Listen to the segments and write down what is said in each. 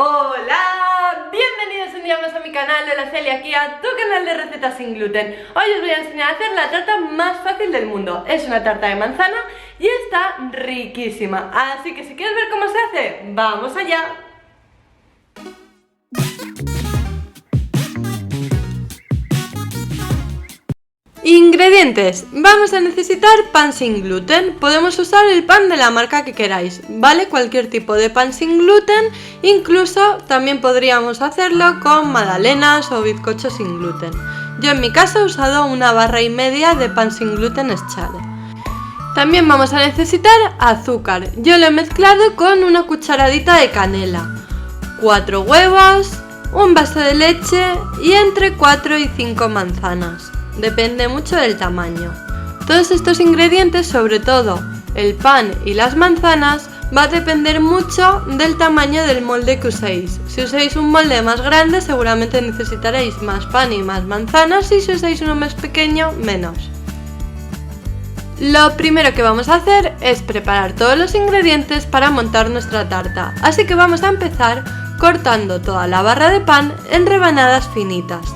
Hola, bienvenidos un día más a mi canal, Hola Celiaquía, tu canal de recetas sin gluten. Hoy os voy a enseñar a hacer la tarta más fácil del mundo. Es una tarta de manzana y está riquísima. Así que si quieres ver cómo se hace, ¡vamos allá! Ingredientes. Vamos a necesitar pan sin gluten. Podemos usar el pan de la marca que queráis, ¿vale? Cualquier tipo de pan sin gluten. Incluso también podríamos hacerlo con magdalenas o bizcochos sin gluten. Yo en mi caso he usado 1,5 barras de pan sin gluten Schale. También vamos a necesitar azúcar. Yo lo he mezclado con una cucharadita de canela, 4 huevos, un vaso de leche y entre 4 y 5 manzanas. Depende mucho del tamaño. Todos estos ingredientes, sobre todo el pan y las manzanas, va a depender mucho del tamaño del molde que uséis. Si usáis un molde más grande, seguramente necesitaréis más pan y más manzanas, y si usáis uno más pequeño, menos. Lo primero que vamos a hacer es preparar todos los ingredientes para montar nuestra tarta. Así que vamos a empezar cortando toda la barra de pan en rebanadas finitas.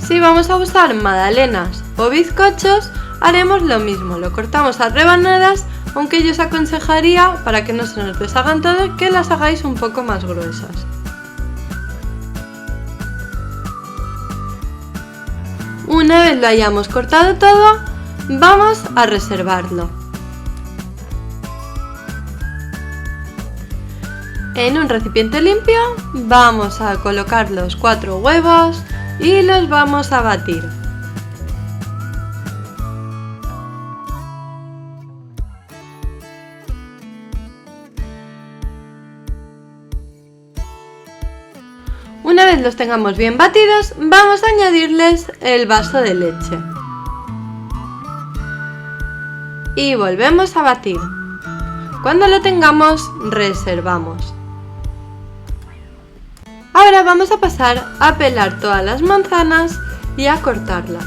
Si vamos a usar magdalenas o bizcochos, haremos lo mismo, lo cortamos a rebanadas, aunque yo os aconsejaría, para que no se nos deshagan todo, que las hagáis un poco más gruesas. Una vez lo hayamos cortado todo, vamos a reservarlo. En un recipiente limpio vamos a colocar los 4 huevos y los vamos a batir. Una vez los tengamos bien batidos, vamos a añadirles el vaso de leche. Y volvemos a batir. Cuando lo tengamos, reservamos. Ahora vamos a pasar a pelar todas las manzanas y a cortarlas.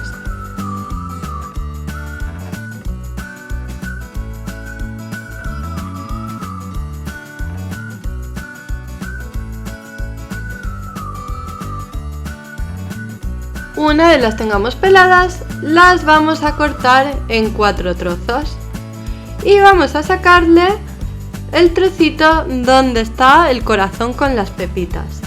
Una vez las tengamos peladas, las vamos a cortar en 4 trozos y vamos a sacarle el trocito donde está el corazón con las pepitas.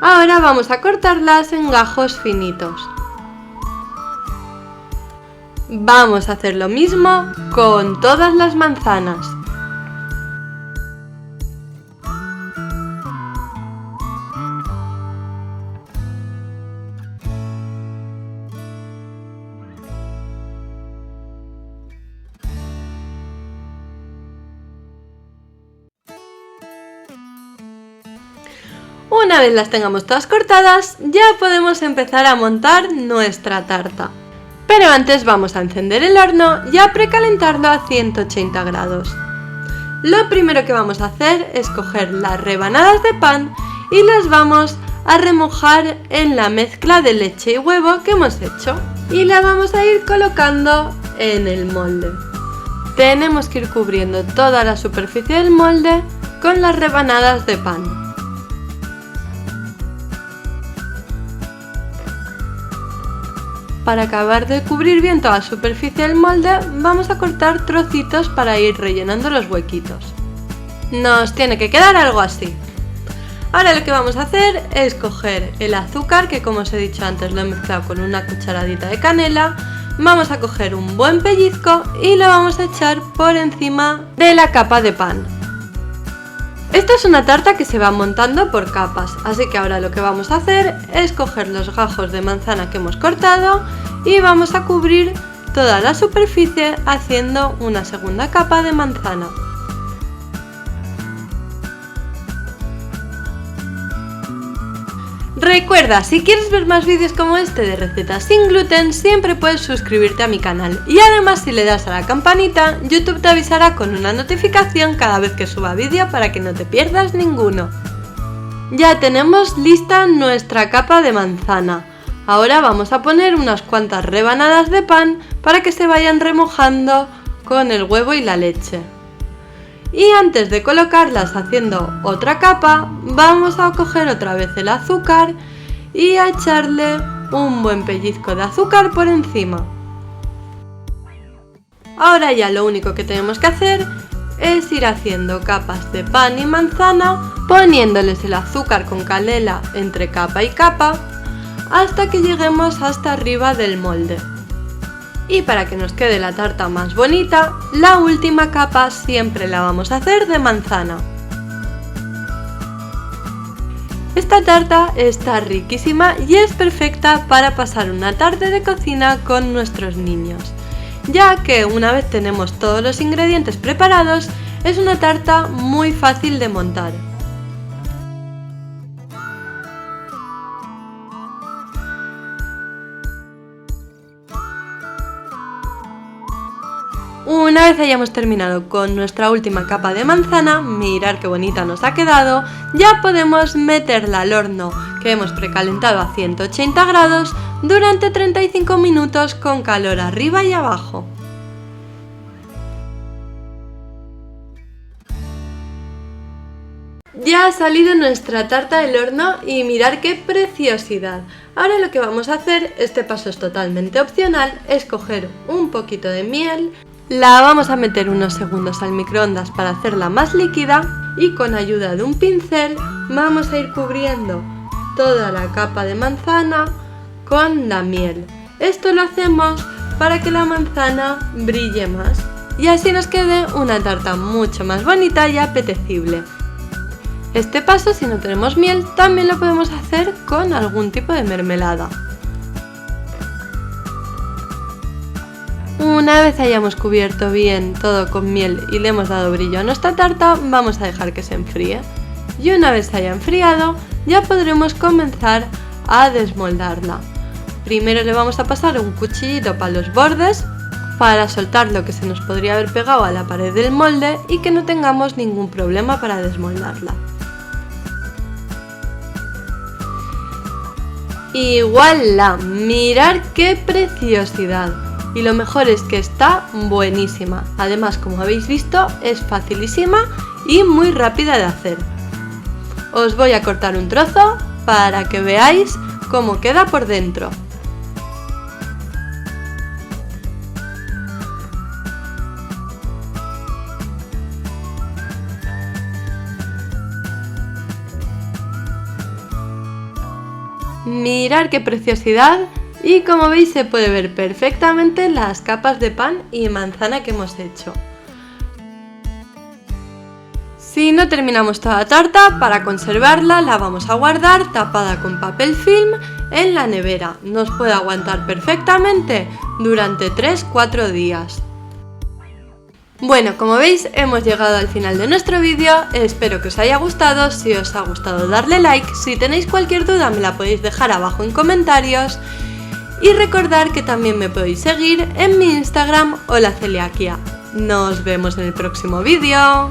Ahora vamos a cortarlas en gajos finitos. Vamos a hacer lo mismo con todas las manzanas. Una vez las tengamos todas cortadas, ya podemos empezar a montar nuestra tarta. Pero antes vamos a encender el horno y a precalentarlo a 180 grados. Lo primero que vamos a hacer es coger las rebanadas de pan y las vamos a remojar en la mezcla de leche y huevo que hemos hecho. Y la vamos a ir colocando en el molde. Tenemos que ir cubriendo toda la superficie del molde con las rebanadas de pan. Para acabar de cubrir bien toda la superficie del molde, vamos a cortar trocitos para ir rellenando los huequitos. Nos tiene que quedar algo así. Ahora lo que vamos a hacer es coger el azúcar, que como os he dicho antes lo he mezclado con una cucharadita de canela. Vamos a coger un buen pellizco y lo vamos a echar por encima de la capa de pan. Esta es una tarta que se va montando por capas, así que ahora lo que vamos a hacer es coger los gajos de manzana que hemos cortado y vamos a cubrir toda la superficie haciendo una segunda capa de manzana. Recuerda, si quieres ver más vídeos como este de recetas sin gluten, siempre puedes suscribirte a mi canal. Y además, si le das a la campanita, YouTube te avisará con una notificación cada vez que suba vídeo para que no te pierdas ninguno. Ya tenemos lista nuestra capa de manzana. Ahora vamos a poner unas cuantas rebanadas de pan para que se vayan remojando con el huevo y la leche. Y antes de colocarlas haciendo otra capa, vamos a coger otra vez el azúcar y a echarle un buen pellizco de azúcar por encima. Ahora ya lo único que tenemos que hacer es ir haciendo capas de pan y manzana, poniéndoles el azúcar con canela entre capa y capa, hasta que lleguemos hasta arriba del molde. Y para que nos quede la tarta más bonita, la última capa siempre la vamos a hacer de manzana. Esta tarta está riquísima y es perfecta para pasar una tarde de cocina con nuestros niños, ya que una vez tenemos todos los ingredientes preparados, es una tarta muy fácil de montar. Una vez hayamos terminado con nuestra última capa de manzana, mirad qué bonita nos ha quedado, ya podemos meterla al horno que hemos precalentado a 180 grados durante 35 minutos con calor arriba y abajo. Ya ha salido nuestra tarta del horno y mirad qué preciosidad. Ahora lo que vamos a hacer, este paso es totalmente opcional, es coger un poquito de miel, la vamos a meter unos segundos al microondas para hacerla más líquida y con ayuda de un pincel vamos a ir cubriendo toda la capa de manzana con la miel. Esto lo hacemos para que la manzana brille más y así nos quede una tarta mucho más bonita y apetecible. Este paso, si no tenemos miel, también lo podemos hacer con algún tipo de mermelada. Una vez hayamos cubierto bien todo con miel y le hemos dado brillo a nuestra tarta, vamos a dejar que se enfríe. Y una vez se haya enfriado, ya podremos comenzar a desmoldarla. Primero le vamos a pasar un cuchillito para los bordes, para soltar lo que se nos podría haber pegado a la pared del molde y que no tengamos ningún problema para desmoldarla. Y ¡voilá! ¡Mirad qué preciosidad! Y lo mejor es que está buenísima. Además, como habéis visto, es facilísima y muy rápida de hacer. Os voy a cortar un trozo para que veáis cómo queda por dentro. Mirad qué preciosidad. Y como veis se puede ver perfectamente las capas de pan y manzana que hemos hecho. Si no terminamos toda la tarta, para conservarla la vamos a guardar tapada con papel film en la nevera. Nos puede aguantar perfectamente durante 3-4 días. Bueno, como veis hemos llegado al final de nuestro vídeo, espero que os haya gustado. Si os ha gustado darle like, si tenéis cualquier duda me la podéis dejar abajo en comentarios. Y recordad que también me podéis seguir en mi Instagram, Hola Celiaquia. Nos vemos en el próximo vídeo.